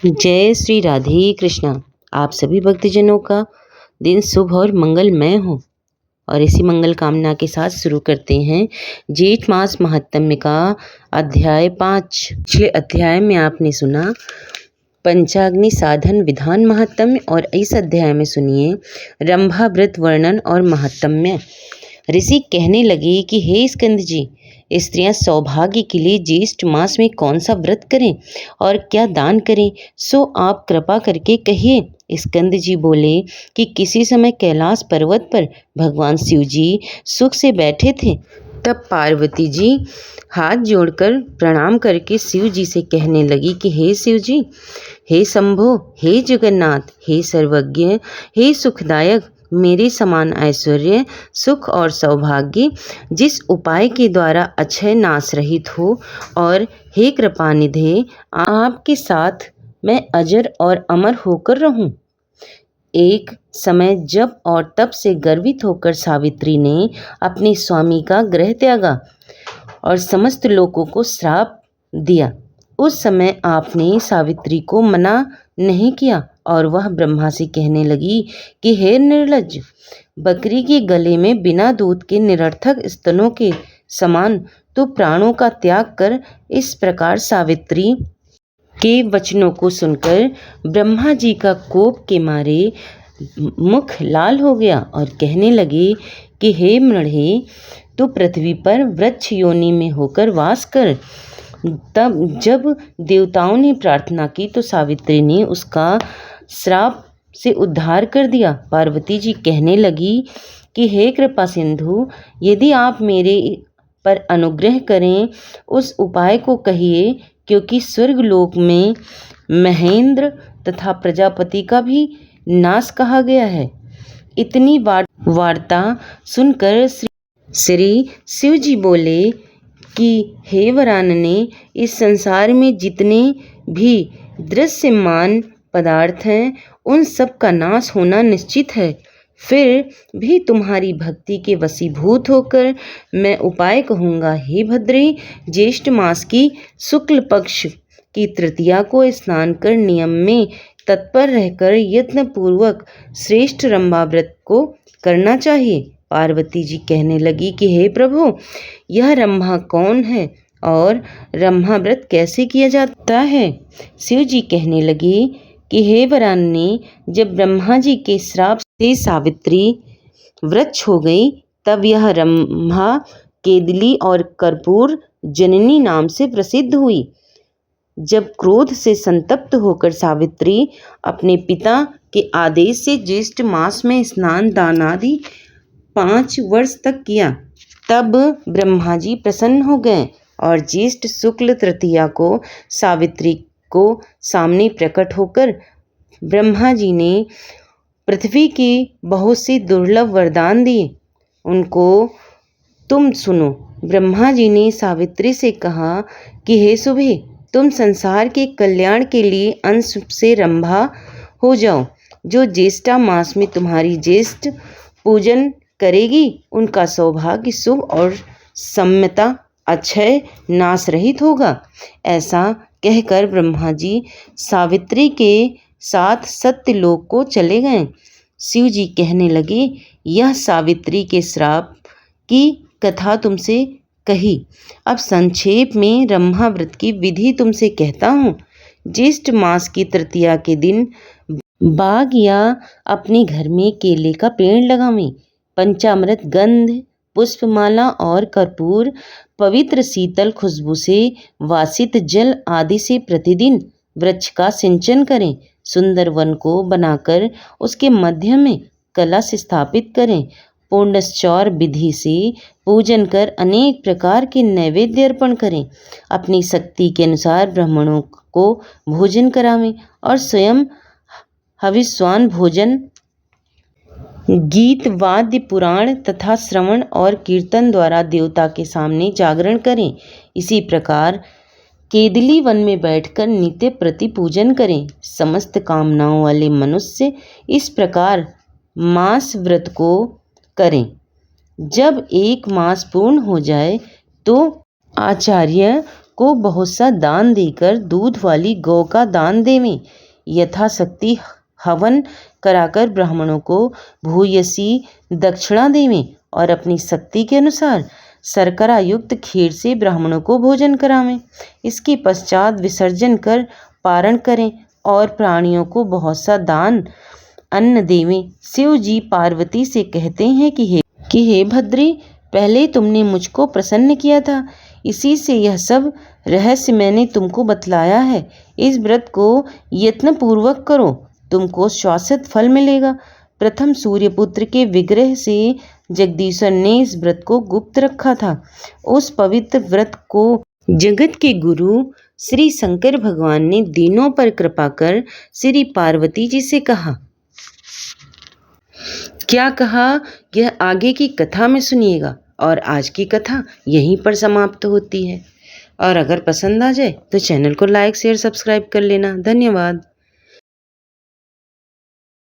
जय श्री राधे कृष्णा। आप सभी भक्तजनों का दिन शुभ और मंगलमय हो। और इसी मंगल कामना के साथ शुरू करते हैं जेठ मास महात्म्य का अध्याय 5। पिछले अध्याय में आपने सुना पंचाग्नि साधन विधान महात्म्य और इस अध्याय में सुनिए रंभा व्रत वर्णन और महात्म्य। ऋषि कहने लगे कि हे स्कंद जी, स्त्रियां सौभाग्य के लिए ज्येष्ठ मास में कौन सा व्रत करें और क्या दान करें, सो आप कृपा करके कहिए। स्कंद जी बोले कि किसी समय कैलाश पर्वत पर भगवान शिव जी सुख से बैठे थे। तब पार्वती जी हाथ जोड़कर प्रणाम करके शिव जी से कहने लगी कि हे शिव जी, हे शंभो, हे जगन्नाथ, हे सर्वज्ञ, हे सुखदायक, मेरे समान ऐश्वर्य, सुख और सौभाग्य जिस उपाय के द्वारा अक्षय नाश रहित हो, और हे कृपानिधे, आपके साथ मैं अजर और अमर होकर रहूं। एक समय जब और तब से गर्वित होकर सावित्री ने अपने स्वामी का गृह त्यागा और समस्त लोगों को श्राप दिया। उस समय आपने सावित्री को मना नहीं किया और वह ब्रह्मा से कहने लगी कि हे निर्लज्ज, बकरी के गले में बिना दूध के निरर्थक स्तनों के समान तो प्राणों का त्याग कर। इस प्रकार सावित्री के वचनों को सुनकर ब्रह्मा जी का कोप के मारे मुख लाल हो गया और कहने लगे कि हे मृढ़े, तू पृथ्वी पर वृक्ष योनि में होकर वास कर। तब जब देवताओं ने प्रार्थना की तो सावित्री ने उसका श्राप से उद्धार कर दिया। पार्वती जी कहने लगी कि हे कृपा सिंधु, यदि आप मेरे पर अनुग्रह करें उस उपाय को कहिए, क्योंकि स्वर्गलोक में महेंद्र तथा प्रजापति का भी नाश कहा गया है। इतनी वार्ता सुनकर श्री शिव जी बोले कि हे वरानने, इस संसार में जितने भी दृश्यमान पदार्थ हैं उन सब का नाश होना निश्चित है। फिर भी तुम्हारी भक्ति के वशीभूत होकर मैं उपाय कहूँगा। हे भद्रे, ज्येष्ठ मास की शुक्ल पक्ष की तृतीया को स्नान कर नियम में तत्पर रहकर यत्न पूर्वक श्रेष्ठ रंभा व्रत को करना चाहिए। पार्वती जी कहने लगी कि हे प्रभु, यह रंभा कौन है और रंभा व्रत कैसे किया जाता है। शिव जी कहने लगे कि हे वरानने, जब ब्रह्मा जी के श्राप से सावित्री वृक्ष हो गई, तब यह रंभा केदली और कर्पूर जननी नाम से प्रसिद्ध हुई। जब क्रोध से संतप्त होकर सावित्री अपने पिता के आदेश से ज्येष्ठ मास में स्नान दान आदि 5 वर्ष तक किया, तब ब्रह्मा जी प्रसन्न हो गए और ज्येष्ठ शुक्ल तृतीया को सावित्री को सामने प्रकट होकर ब्रह्मा जी ने पृथ्वी के बहुत से दुर्लभ वरदान दिए। उनको तुम सुनो। ब्रह्मा जी ने सावित्री से कहा कि हे शुभे, तुम संसार के कल्याण के लिए अंश से रंभा हो जाओ। जो ज्येष्ठा मास में तुम्हारी ज्येष्ठ पूजन करेगी, उनका सौभाग्य शुभ और सम्यता अक्षय नाश रहित होगा। ऐसा कहकर ब्रह्मा जी सावित्री के साथ सत्यलोक को चले गए। शिव जी कहने लगे, यह सावित्री के श्राप की कथा तुमसे कही। अब संक्षेप में रंभा व्रत की विधि तुमसे कहता हूँ। ज्येष्ठ मास की तृतीया के दिन बाग या अपने घर में केले का पेड़ लगावें। पंचामृत, गंध, पुष्पमाला और कर्पूर पवित्र शीतल खुशबू से वासित जल आदि से प्रतिदिन वृक्ष का सिंचन करें। सुंदर वन को बनाकर उसके मध्य में कलश स्थापित करें। पुण्यश्चौर विधि से पूजन कर अनेक प्रकार के नैवेद्य अर्पण करें। अपनी शक्ति के अनुसार ब्राह्मणों को भोजन करावें और स्वयं हविष्वान भोजन, गीत, वाद्य, पुराण तथा श्रवण और कीर्तन द्वारा देवता के सामने जागरण करें। इसी प्रकार केदली वन में बैठकर नित्य प्रति पूजन करें। समस्त कामनाओं वाले मनुष्य इस प्रकार मास व्रत को करें। जब 1 मास पूर्ण हो जाए तो आचार्य को बहुत सा दान देकर दूध वाली गौ का दान देवें। यथाशक्ति हवन कराकर ब्राह्मणों को भूयसी दक्षिणा देवें और अपनी शक्ति के अनुसार शर्करा युक्त खीर से ब्राह्मणों को भोजन करावें। इसके पश्चात विसर्जन कर पारण करें और प्राणियों को बहुत सा दान अन्न देवें। शिव जी पार्वती से कहते हैं कि हे भद्री, पहले तुमने मुझको प्रसन्न किया था, इसी से यह सब रहस्य मैंने तुमको बतलाया है। इस व्रत को यत्नपूर्वक करो, तुमको शाश्वत फल मिलेगा। प्रथम सूर्यपुत्र के विग्रह से जगदीश्वर ने इस व्रत को गुप्त रखा था। उस पवित्र व्रत को जगत के गुरु श्री शंकर भगवान ने दीनों पर कृपा कर श्री पार्वती जी से कहा। क्या कहा, यह आगे की कथा में सुनिएगा। और आज की कथा यहीं पर समाप्त होती है। और अगर पसंद आ जाए तो चैनल को लाइक शेयर सब्सक्राइब कर लेना। धन्यवाद।